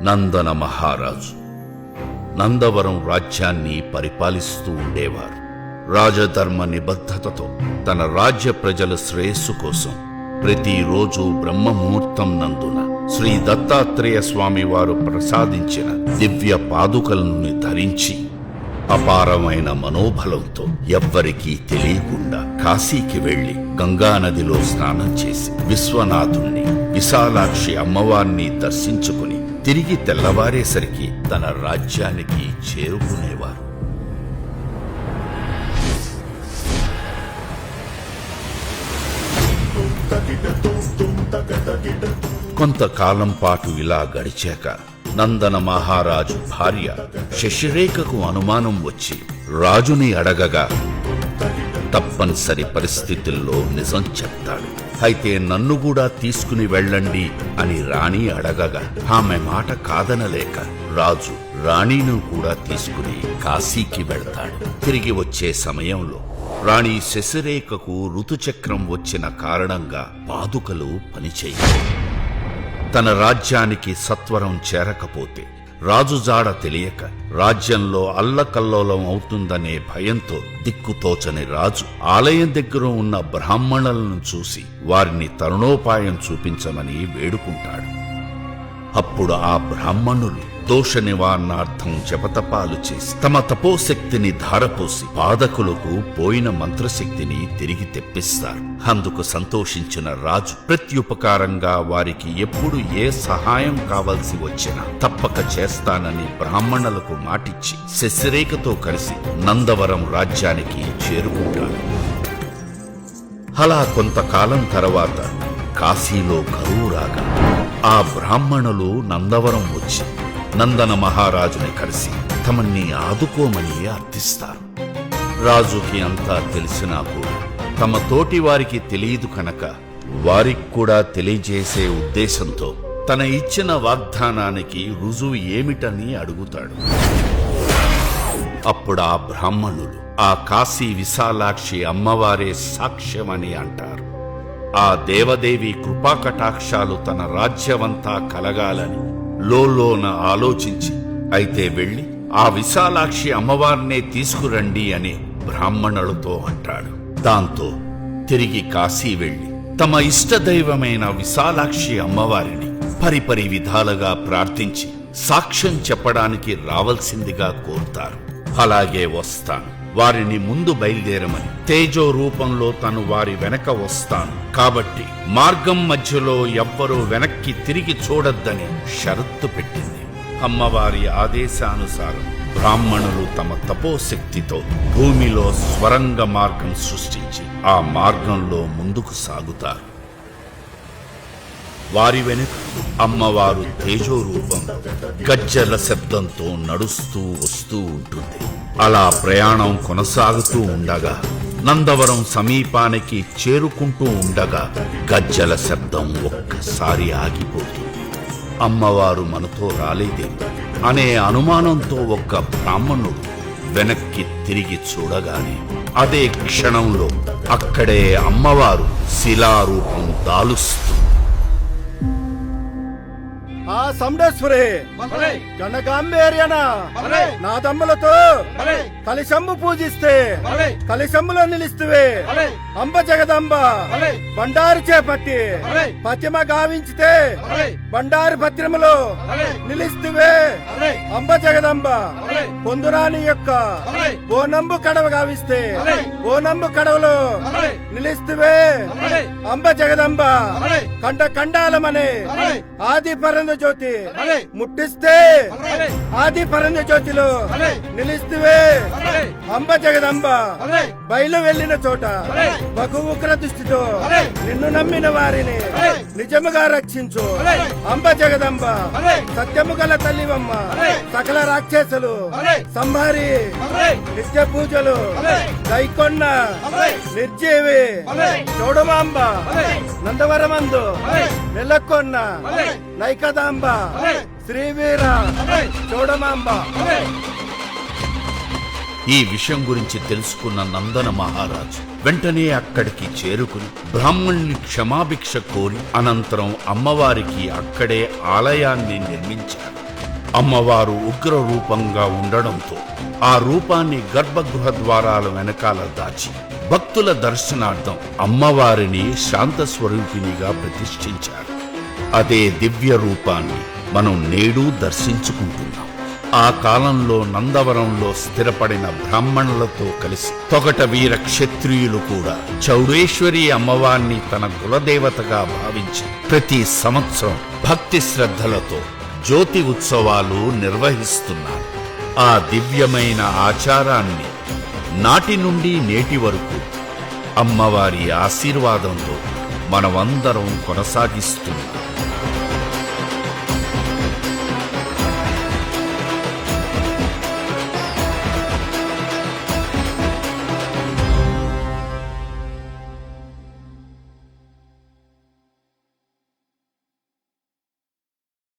నందన మహారాజు నందవరం రాజ్యాన్ని పరిపాలిస్తూ ఉండేవారు. రాజధర్మ నిబద్ధతతో తన రాజ్య ప్రజల శ్రేయస్సు కోసం ప్రతిరోజు బ్రహ్మముహూర్తం నందున శ్రీ దత్తాత్రేయ స్వామి వారు ప్రసాదించిన దివ్య పాదుకలను ధరించి అపారమైన మనోబలంతో ఎవ్వరికీ తెలియకుండా కాశీకి వెళ్లి గంగానదిలో స్నానం చేసి విశ్వనాథుణ్ణి, విశాలాక్షి అమ్మవారిని దర్శించుకుని తిరిగి తెల్లవారేసరికి తన రాజ్యానికి చేరుకునేవారు. కొంతకాలం పాటు ఇలా గడిచాక నందన మహారాజు భార్య శశిరేఖకు అనుమానం వచ్చి రాజుని అడగగా తప్పనిసరి పరిస్థితుల్లో నిజం చెప్తాడు. అయితే నన్ను కూడా తీసుకుని వెళ్ళండి అని రాణి అడగగా ఆమె మాట కాదనలేక రాజు రాణిను కూడా తీసుకుని కాశీకి వెళ్తాడు. తిరిగి వచ్చే సమయంలో రాణి శశిరేఖకు ఋతుచక్రం వచ్చిన కారణంగా పాదుకలు పనిచేయవు. తన రాజ్యానికి సత్వరం చేరకపోతే రాజు జాడ తెలియక రాజ్యంలో అల్లకల్లోలం అవుతుందనే భయంతో దిక్కుతోచని రాజు ఆలయం దగ్గర ఉన్న బ్రాహ్మణులను చూసి వారిని తరుణోపాయం చూపించమని వేడుకుంటాడు. అప్పుడు ఆ బ్రాహ్మణులు దోష నివారణార్థం జపతపాలు చేసి తమ తపోశక్తిని ధారపోసి పాదకులకు పోయిన మంత్రశక్తిని తిరిగి తెప్పిస్తారు. అందుకు సంతోషించిన రాజు ప్రత్యుపకారంగా వారికి ఎప్పుడు ఏ సహాయం కావలసి వచ్చినా తప్పక చేస్తానని బ్రాహ్మణులకు మాటిచ్చి శశిరేఖతో కలిసి నందవరం రాజ్యానికి చేరుకుంటాడు. అలా కొంతకాలం తర్వాత కాశీలో కరువు రాగా ఆ బ్రాహ్మణులు నందవరం వచ్చి నందన మహారాజుని కలిసి తమని ఆదుకోమని అర్థిస్తారు. రాజుకి అంతా తెలిసినా కూడా తమ తోటి వారికి తెలియదు కనుక వారికి కూడా తెలియజేసే ఉద్దేశంతో తన ఇచ్చిన వాగ్దానానికి రుజువు ఏమిటని అడుగుతాడు. అప్పుడు ఆ బ్రాహ్మణులు ఆ కాశీ విశాలాక్షి అమ్మవారే సాక్ష్యమని అంటారు. ఆ దేవదేవి కృపాకటాక్షాలు తన రాజ్యమంతా కలగాలని లోలోన ఆలోచించి అయితే వెళ్లి ఆ విశాలాక్షి అమ్మవారినే తీసుకురండి అని బ్రాహ్మణులతో అంటాడు. దాంతో తిరిగి కాశీ వెళ్లి తమ ఇష్టదైవమైన విశాలాక్షి అమ్మవారిని పరిపరి విధాలుగా ప్రార్థించి సాక్ష్యం చెప్పడానికి రావలసిందిగా కోరుతారు. అలాగే వస్తాను, వారిని ముందు బయలుదేరమని, తేజో రూపంలో తను వారి వెనక వస్తాను కాబట్టి మార్గం మధ్యలో ఎవ్వరూ వెనక్కి తిరిగి చూడొద్దని షరత్తు పెట్టింది. అమ్మవారి ఆదేశానుసారం బ్రాహ్మణులు తమ తపోశక్తితో భూమిలో స్వరంగ మార్గం సృష్టించి ఆ మార్గంలో ముందుకు సాగుతారు. వారి వెనుక అమ్మవారు తేజో రూపంలో గజ్జల శబ్దంతో నడుస్తూ వస్తూ ఉంటుంది. అలా ప్రయాణం కొనసాగుతూ ఉండగా నందవరం సమీపానికి చేరుకుంటూ ఉండగా గజ్జల శబ్దం ఒక్కసారి ఆగిపోతుంది. అమ్మవారు మనతో రాలేదే అనే అనుమానంతో ఒక్క బ్రాహ్మణుడు వెనక్కి తిరిగి చూడగానే అదే క్షణంలో అక్కడే అమ్మవారు శిలారూపం దాలుస్తుంది. ఆ సండేశ్వరి గణగాంబేర్యన నా తమ్ములతో కలిశంబు పూజిస్తే కలిశంబులో నిలిస్తువే అంబ జగదంబ బండారు చేపట్టి పశ్చిమ గావించితే బండారు పత్రములో నిలిస్తువే అంబ జగదంబ పొందురాని యొక్క ఓనంబు కడవ గావిస్తే ఓనంబు కడవలో నిలిస్తువే అంబ జగదంబ కండ కండాలమనే ఆది పరంద జ్యోతి ముట్టిస్తే ఆది పరంద జ్యోతిలో నిలిస్తువే అంబ జగదంబ బయలు వెళ్లిన చోట బహు ఉగ్ర దృష్టితో నిన్ను నమ్మిన వారిని నిజముగా రక్షించు అంబ జగదంబ సత్యము గల తల్లివమ్మ సకల రాక్షసులు సంహారి నిత్య పూజలు దైకొన్న నిర్జీవి చౌడమాంబ నందవరమందు నెలకొన్న నైకదాంబ శ్రీవీర చౌడమాంబ. ఈ విషయం గురించి తెలుసుకున్న నందన మహారాజు వెంటనే అక్కడికి చేరుకుని బ్రాహ్మణుని క్షమాభిక్ష కోరి అనంతరం అమ్మవారికి అక్కడే ఆలయాన్ని నిర్మించారు. అమ్మవారు ఉగ్ర రూపంగా ఉండడంతో ఆ రూపాన్ని గర్భగృహ ద్వారాల వెనకాల దాచి భక్తుల దర్శనార్థం అమ్మవారిని శాంత స్వరూపిణిగా ప్రతిష్ఠించారు. అదే దివ్య రూపాన్ని మనం నేడు దర్శించుకుంటున్నాం. ఆ కాలంలో నందవరంలో స్థిరపడిన బ్రాహ్మణులతో కలిసి తొగట వీర క్షత్రియులు కూడా చౌడేశ్వరి అమ్మవారిని తన కులదేవతగా భావించి ప్రతి సంవత్సరం భక్తి శ్రద్ధలతో జ్యోతి ఉత్సవాలు నిర్వహిస్తున్నారు. ఆ దివ్యమైన ఆచారాన్ని నాటి నుండి నేటి వరకు అమ్మవారి ఆశీర్వాదంతో మనమందరం కొనసాగిస్తున్నాం.